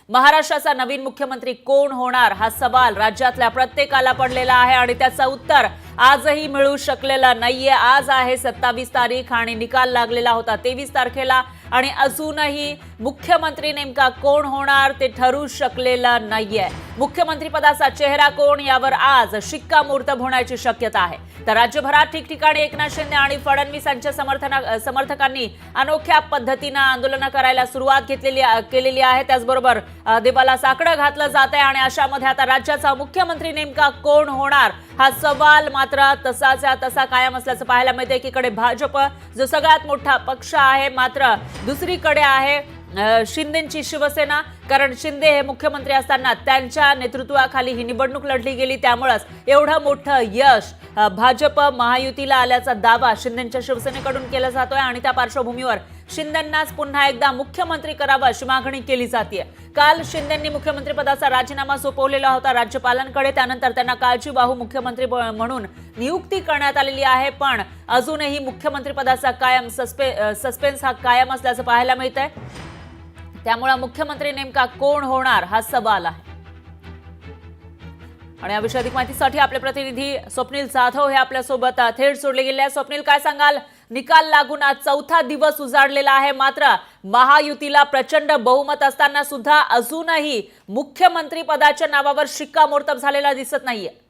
महाराष्ट्राचा नवीन मुख्यमंत्री कोण होणार हा सवाल राज्यातल्या प्रत्येकाला पडलेला आहे आणि त्याचं उत्तर आजही मिळू शकलेलं नाहीये। आज आहे 27 तारीख आणि निकाल लागलेला होता 23 तारखेला आणि अजूनही मुख्यमंत्री नेमका कोण होणार ते ठरू शकलेलं नाहीये। मुख्यमंत्री पदाचा चेहरा कोण यावर आज शिक्कामोर्तब होण्याची शक्यता आहे। तर राज्यभरात ठिकठिकाणी एकनाथ शिंदे आणि फडणवीस यांच्या समर्थकांनी अनोख्या पद्धतीने आंदोलन करायला सुरुवात केलेली आहे। त्याचबरोबर देवाला साकडं घातलं जात आहे आणि अशामध्ये आता राज्याचा मुख्यमंत्री नेमका कोण होणार हा सवाल मात्र तसाच्या तसा कायम असल्याचं पाहायला मिळते। एकीकडे भाजप जो सगळ्यात मोठा पक्ष आहे मात्र दुसरीकडे आहे शिंदेची शिवसेना, कारण शिंदे हे मुख्यमंत्री असताना त्यांच्या नेतृत्वाखाली ही निवडणूक लढली गेली, त्यामुळेच एवढं मोठं यश भाजप महायुतीला आल्याचा दावा शिंदेच्या शिवसेनेकडून केला जातोय आणि त्या पार्श्वभूमीवर शिंदेंनाच पुन्हा एकदा मुख्यमंत्री करावा अशी मागणी केली जाते। काल शिंदेंनी मुख्यमंत्री पदाचा राजीनामा सोपवलेला होता राज्यपालांकडे, त्यानंतर त्यांना काळजीवाहू मुख्यमंत्री म्हणून नियुक्ती करण्यात आलेली आहे, पण अजूनही मुख्यमंत्री पदाचा कायम सस्पेन्स हा कायम असल्याचं पाहायला मिळतंय। त्यामुळे मुख्यमंत्री नेमका कोण होणार हा सवाल आहे आणि याविषयी अधिक माहितीसाठी आपले प्रतिनिधी स्वप्नील जाधव हे आपल्या सोबत थेट जोडले गेले आहेत। स्वप्नील, काय सांगाल? निकाल लागून आज चौथा दिवस उजाडलेला आहे, मात्र महायुतीला प्रचंड बहुमत असताना सुद्धा अजूनही मुख्यमंत्री पदाच्या नावावर शिक्कामोर्तब झालेला दिसत नाहीये।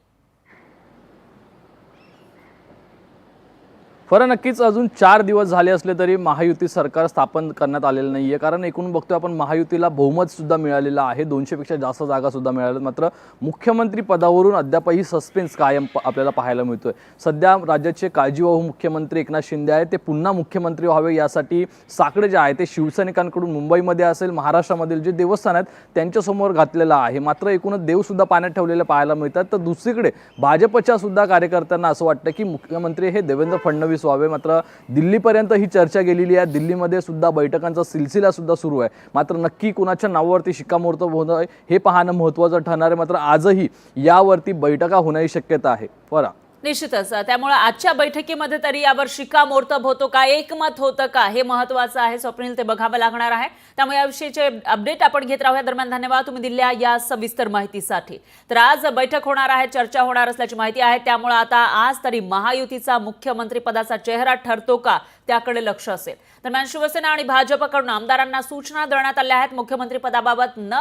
फरक नक्कीच अजून 4 दिवस झाले असले तरी महायुती सरकार स्थापन करण्यात आलेलं नाहीये, कारण एकूण बघतोय आपण महायुतीला बहुमत सुद्धा मिळालेलं आहे, 200 पेक्षा जास्त जागा सुद्धा मिळाल्या, मात्र मुख्यमंत्री पदावरून अद्यापही सस्पेन्स कायम आपल्याला पाहायला मिळतोय। सध्या राज्याचे काळजीवाहू मुख्यमंत्री एकनाथ शिंदे आहेत, ते पुन्हा मुख्यमंत्री व्हावे यासाठी साकडे जे आहे ते शिवसैनिकांकडून मुंबईमध्ये असेल महाराष्ट्रामधील जे देवस्थान आहेत त्यांच्यासमोर घातलेलं आहे, मात्र एकूणच देव सुद्धा पाण्यात ठेवलेले पाहायला मिळतात। तर दुसरीकडे भाजपच्या सुद्धा कार्यकर्त्यांना असं वाटतं की मुख्यमंत्री हे देवेंद्र फडणवीस व्हावे, मात्र दिल्लीपर्यंत ही चर्चा गेलेली आहे, दिल्लीमध्ये सुद्धा बैठकांचा सिलसिला सुद्धा सुरू आहे, मात्र नक्की कुणाच्या नावावरती शिक्कामोर्तब होणं हे पाहणं महत्त्वाचं ठरणार आहे। मात्र आजही यावरती बैठका होण्याची शक्यता आहे। बरं, निश्चितच त्यामुळे आजच्या बैठकीमध्ये तरी यावर शिक्कामोर्तब होतो का, एकमत होतं का हे महत्त्वाचं आहे स्वप्नील, ते बघावं लागणार आहे। त्यामुळे याविषयीचे अपडेट आपण घेत राहूया। दरम्यान धन्यवाद तुम्ही दिलेल्या या सविस्तर माहितीसाठी। तर आज बैठक होणार आहे, चर्चा होणार असल्याची माहिती आहे, त्यामुळे आता आज तरी महायुतीचा मुख्यमंत्री पदाचा चेहरा ठरतो का त्याकडे लक्ष असेल। दरम्यान शिवसेना आणि भाजपकडून आमदारांना सूचना देण्यात आल्या आहेत, मुख्यमंत्री पदाबाबत न